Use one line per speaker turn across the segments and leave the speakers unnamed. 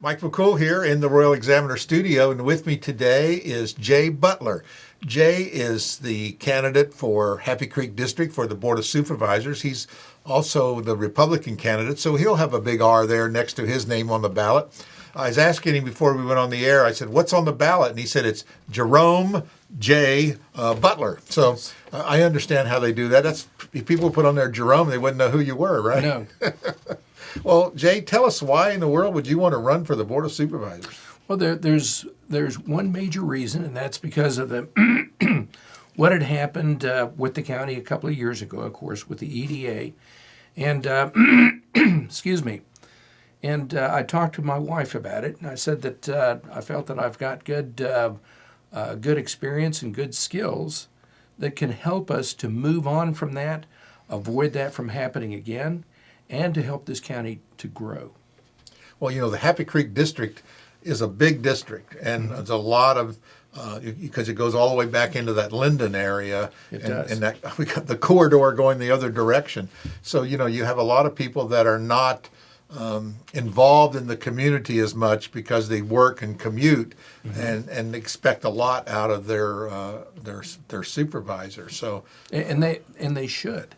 Mike McCool here in the Royal Examiner studio, and with me today is Jay Butler. Jay is the candidate for Happy Creek District for the Board of Supervisors. He's also the Republican candidate, so he'll have a big R there next to his name on the ballot. I was asking him before we went on the air, I said, what's on the ballot? And he said it's Jerome J. Butler. So I understand how they do that. That's if people put on there Jerome, they wouldn't know who you were, right?
No.
Well, Jay, tell us why in the world would you want to run for the Board of Supervisors?
Well, there's one major reason, and that's because of the what had happened with the county a couple of years ago, of course, with the EDA, and excuse me. And I talked to my wife about it, and I said that I felt that I've got good experience and good skills that can help us to move on from that, avoid that from happening again, and to help this county to grow.
Well, you know, the Happy Creek District is a big district, and there's a lot of, because it goes all the way back into that Linden area, and that we got the corridor going the other direction. So, you know, you have a lot of people that are not involved in the community as much because they work and commute and expect a lot out of their supervisor. So
And they should.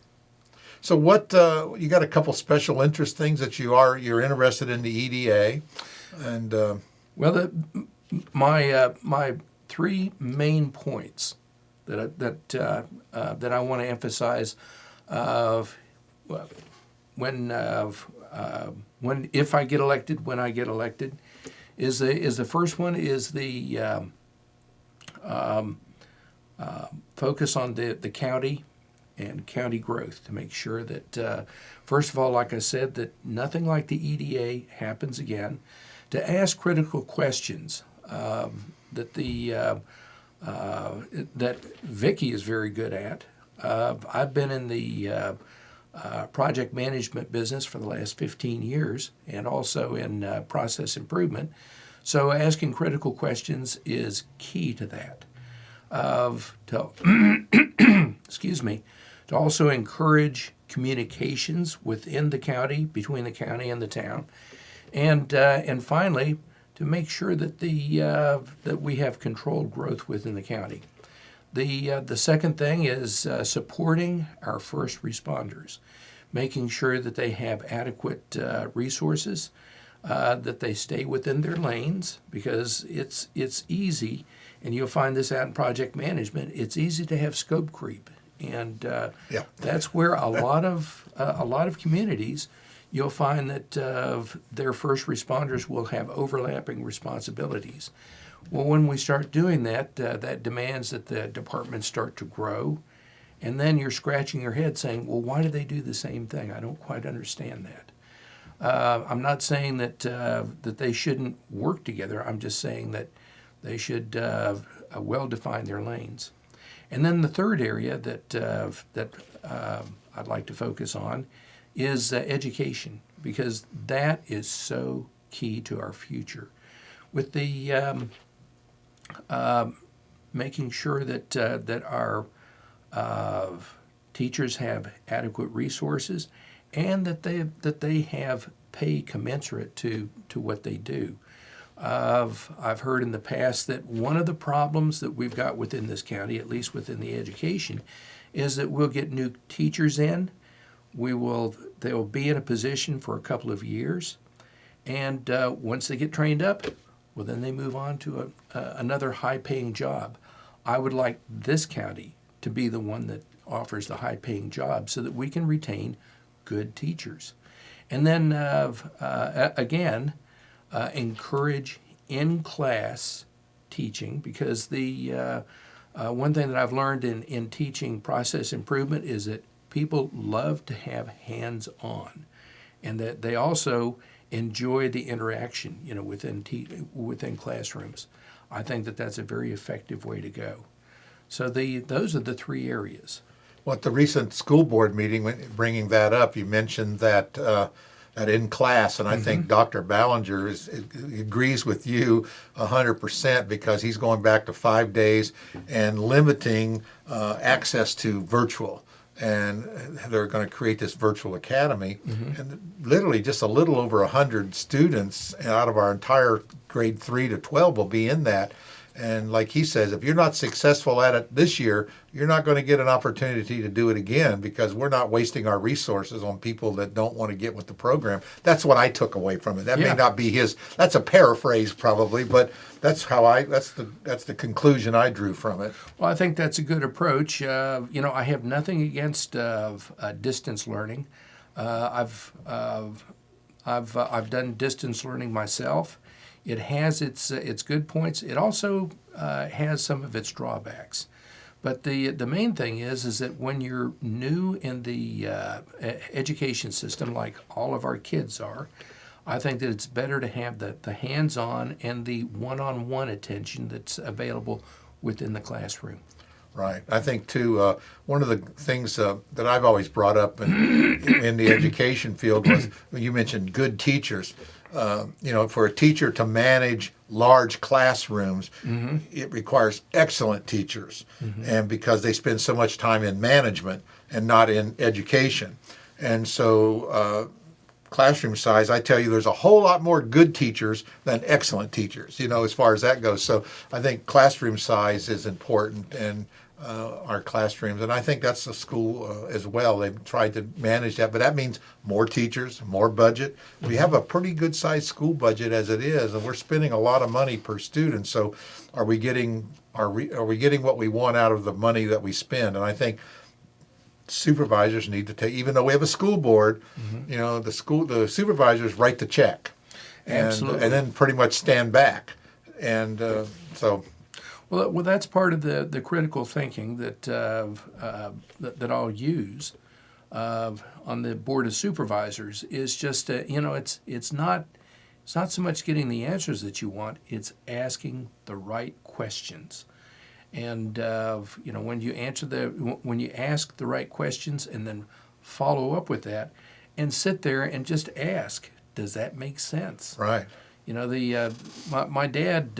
So what you got a couple special interest things that you're interested in the EDA, and
Well, my three main points that I want to emphasize when if I get elected, when I get elected, is the first one is the focus on the county and county growth, to make sure that first of all, like I said, that nothing like the EDA happens again. To ask critical questions that that Vicki is very good at. I've been in the project management business for the last 15 years, and also in process improvement. So asking critical questions is key to that. Excuse me, to also encourage communications within the county, between the county and the town, and finally, to make sure that that we have controlled growth within the county. The second thing is supporting our first responders, making sure that they have adequate resources, that they stay within their lanes, because it's easy, and you'll find this out in project management. It's easy to have scope creep, and that's where a lot of communities. You'll find that their first responders will have overlapping responsibilities. Well, when we start doing that, that demands that the departments start to grow, and then you're scratching your head saying, well, why do they do the same thing? I don't quite understand that. I'm not saying that they shouldn't work together. I'm just saying that they should well define their lanes. And then the third area that I'd like to focus on is education, because that is so key to our future. With the making sure that our teachers have adequate resources, and that they have pay commensurate to what they do. I've heard in the past that one of the problems that we've got within this county, at least within the education, is that we'll get new teachers in. They'll be in a position for a couple of years, and once they get trained up, well, then they move on to another high-paying job. I would like this county to be the one that offers the high-paying job, so that we can retain good teachers. And then again, encourage in-class teaching, because the one thing that I've learned in teaching process improvement is that people love to have hands-on, and that they also enjoy the interaction, within classrooms. I think that that's a very effective way to go. So those are the three areas.
Well, at the recent school board meeting, bringing that up, you mentioned that in class, and I think Dr. Ballinger agrees with you 100%, because he's going back to 5 days and limiting access to virtual. and they're going to create this virtual academy. And literally just a little over 100 students out of our entire grade 3 to 12 will be in that. And like he says, if you're not successful at it this year, you're not going to get an opportunity to do it again, because we're not wasting our resources on people that don't want to get with the program. That's what I took away from it. That may not be his. That's a paraphrase probably, but that's the conclusion I drew from it.
Well, I think that's a good approach. I have nothing against distance learning. I've done distance learning myself. It has its good points. It also has some of its drawbacks. But the main thing is that when you're new in the education system, like all of our kids are, I think that it's better to have the hands-on and the one-on-one attention that's available within the classroom.
Right. I think, too, one of the things that I've always brought up in the education field was, you mentioned good teachers. For a teacher to manage large classrooms, it requires excellent teachers, and because they spend so much time in management and not in education. And so classroom size, I tell you, there's a whole lot more good teachers than excellent teachers, as far as that goes. So I think classroom size is important, and our classrooms, and I think that's the school as well. They've tried to manage that, but that means more teachers, more budget. We have a pretty good sized school budget as it is, and we're spending a lot of money per student. So are we getting what we want out of the money that we spend? And I think supervisors need to take, even though we have a school board, the supervisors write the check,
Absolutely,
and then pretty much stand back, and so.
Well, that's part of the critical thinking that I'll use on the board of supervisors. Is just it's not so much getting the answers that you want; it's asking the right questions. And when you ask the right questions and then follow up with that, and sit there and just ask, does that make sense?
Right.
My dad,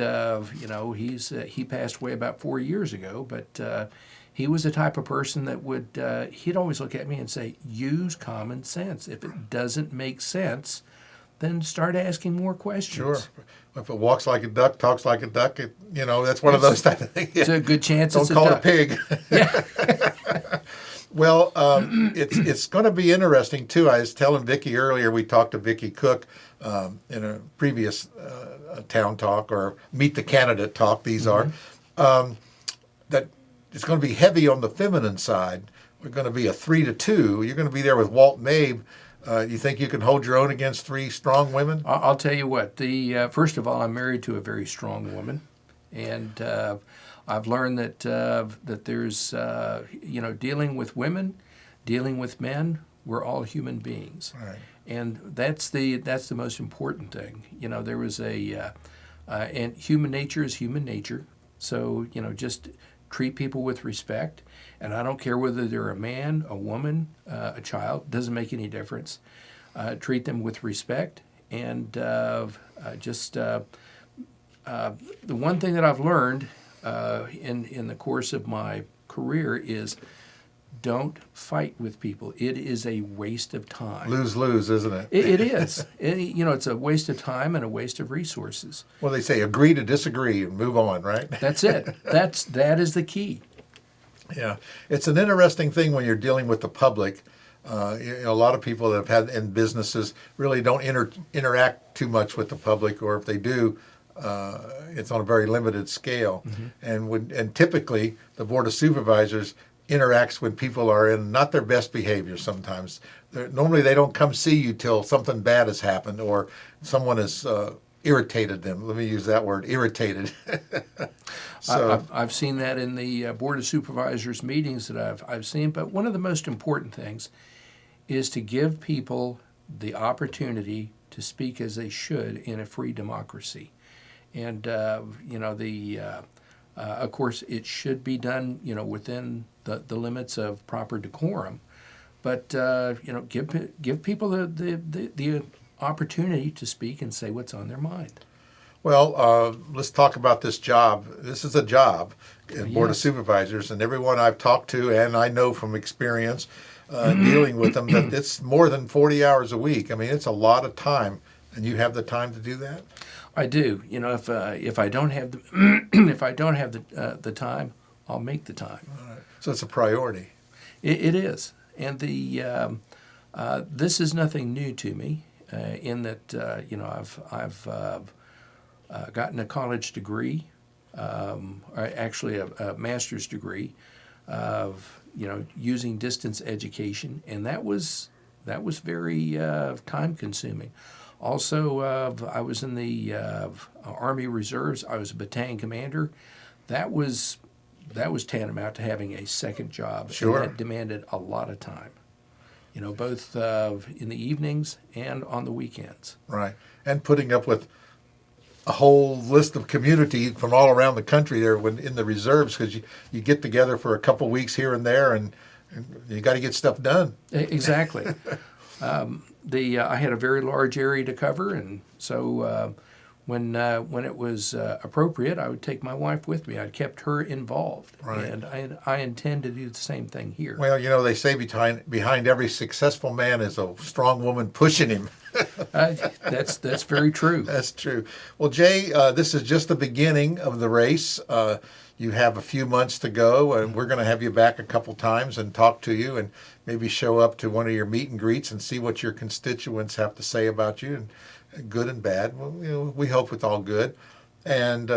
he passed away about 4 years ago, but he was the type of person that he'd always look at me and say, use common sense. If it doesn't make sense, then start asking more questions.
Sure. If it walks like a duck, talks like a duck, that's one of those type of things.
It's a good chance
Don't
it's a
call
duck.
it a pig.
Yeah.
Well, it's going to be interesting, too. I was telling Vicki earlier, we talked to Vicki Cook in a previous town talk, or Meet the Candidate talk, these are, that it's going to be heavy on the feminine side. We're going to be a 3-2. You're going to be there with Walt Mabe. You think you can hold your own against 3 strong women?
I'll tell you what. First of all, I'm married to a very strong woman, and I've learned that there's dealing with women, dealing with men. We're all human beings,
Right.
and that's the most important thing. There was and human nature is human nature. So just treat people with respect, and I don't care whether they're a man, a woman, a child. Doesn't make any difference. Treat them with respect, and the one thing that I've learned in the course of my career is don't fight with people. It is a waste of time.
Lose-lose, isn't it?
It is. It's a waste of time and a waste of resources.
Well, they say agree to disagree and move on, right?
That's it. That is the key.
Yeah. It's an interesting thing when you're dealing with the public. A lot of people that have had in businesses really don't interact too much with the public, or if they do, it's on a very limited scale. And typically the Board of Supervisors interacts when people are in not their best behavior sometimes. Normally they don't come see you till something bad has happened or someone has irritated them. Let me use that word, irritated. So
I've seen that in the Board of Supervisors meetings that I've seen, but one of the most important things is to give people the opportunity to speak as they should in a free democracy. And, of course, it should be done, within the limits of proper decorum. But, give people the opportunity to speak and say what's on their mind.
Well, let's talk about this job. This is a job in Board of
Yes.
Supervisors, and everyone I've talked to, and I know from experience dealing with them, that it's more than 40 hours a week. I mean, it's a lot of time, and you have the time to do that?
I do. You know, if I don't have the if I don't have the time, I'll make the time.
So it's a priority.
It is, and this is nothing new to me. In that, you know, I've gotten a college degree, or actually a master's degree, of using distance education, and that was very time consuming. Also, I was in the Army Reserves. I was a battalion commander. That was tantamount to having a second job.
Sure.
And that demanded a lot of time. You know, both in the evenings and on the weekends.
Right. And putting up with a whole list of community from all around the country there when in the reserves, because you get together for a couple weeks here and there, and you got to get stuff done.
Exactly. I had a very large area to cover, and so when it was appropriate, I would take my wife with me. I kept her involved,
Right.
and I intend to do the same thing here.
Well, they say behind every successful man is a strong woman pushing him.
That's very true.
That's true. Well, Jay, this is just the beginning of the race. You have a few months to go, and we're going to have you back a couple times and talk to you, and maybe show up to one of your meet and greets and see what your constituents have to say about you, and good and bad. Well, we hope it's all good, and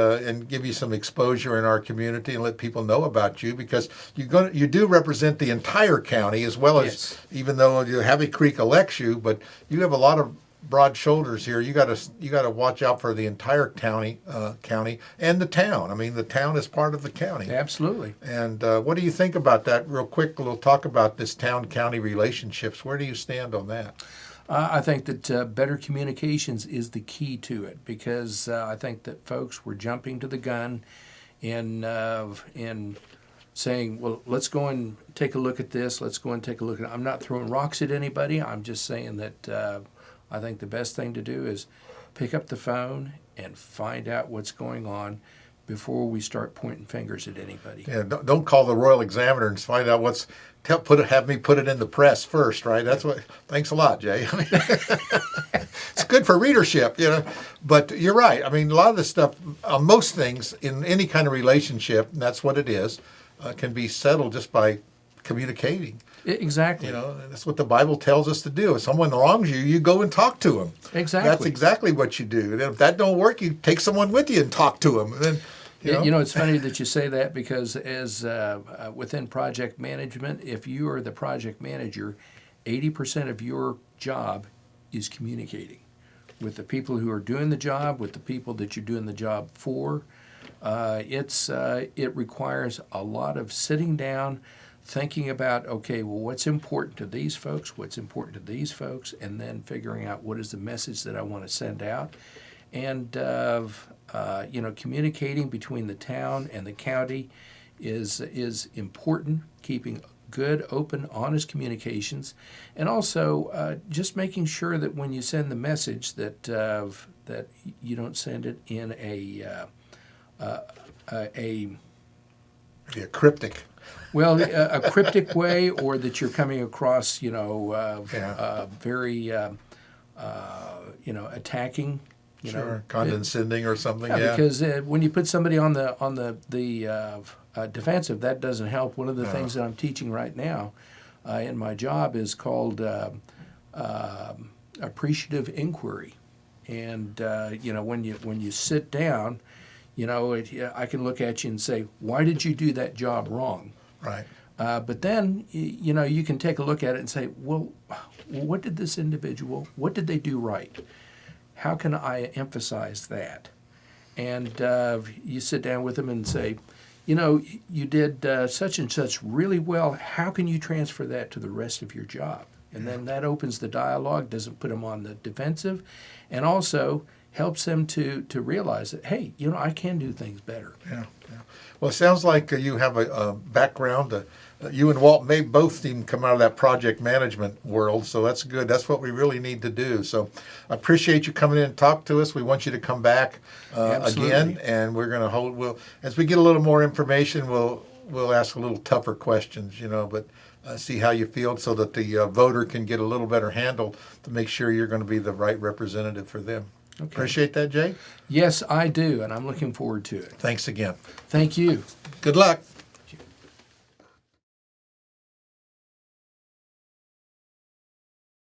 give you some exposure in our community and let people know about you, because you do represent the entire county, as well as,
Yes.
even though Happy Creek elects you, but you have a lot of broad shoulders here. You got to watch out for the entire county and the town. I mean, the town is part of the county.
Absolutely.
And what do you think about that? Real quick, we'll talk about this town-county relationships. Where do you stand on that?
I think that better communications is the key to it, because I think that folks were jumping to the gun in saying, well, let's go and take a look at this. Let's go and take a look at it. I'm not throwing rocks at anybody. I'm just saying that I think the best thing to do is pick up the phone and find out what's going on before we start pointing fingers at anybody.
Yeah, don't call the Royal Examiner and find out have me put it in the press first, right? That's what. Thanks a lot, Jay. I mean, it's good for readership, But you're right. I mean, a lot of this stuff, most things in any kind of relationship, and that's what it is, can be settled just by communicating.
Exactly.
And that's what the Bible tells us to do. If someone wrongs you, you go and talk to them.
Exactly.
That's exactly what you do. And if that don't work, you take someone with you and talk to them. And then,
it's funny that you say that, because as within project management, if you are the project manager, 80% of your job is communicating with the people who are doing the job, with the people that you're doing the job for. It requires a lot of sitting down, thinking about, okay, well, what's important to these folks, what's important to these folks, and then figuring out what is the message that I want to send out. And, communicating between the town and the county is important, keeping good, open, honest communications, and also just making sure that when you send the message that you don't send it in a
cryptic.
Well, a cryptic way, or that you're coming across, very, attacking.
Sure, condescending or something.
Yeah,
Yeah.
because when you put somebody on the defensive, that doesn't help. One of the things that I'm teaching right now in my job is called Appreciative Inquiry, and when you sit down, I can look at you and say, why did you do that job wrong?
Right.
But then, you can take a look at it and say, well, what did this individual, what did they do right? How can I emphasize that? And you sit down with them and say, you did such and such really well. How can you transfer that to the rest of your job? And then that opens the dialogue, doesn't put them on the defensive, and also helps them to realize that, hey, I can do things better.
Yeah. Well, it sounds like you have a background, you and Walt may both seem to come out of that project management world, so that's good. That's what we really need to do. So I appreciate you coming in and talk to us. We want you to come back
Absolutely.
again, and we're going to hold. We'll as we get a little more information, we'll ask a little tougher questions, but see how you feel, so that the voter can get a little better handle to make sure you're going to be the right representative for them.
Okay.
Appreciate that, Jay.
Yes, I do, and I'm looking forward to it.
Thanks again.
Thank you.
Good luck.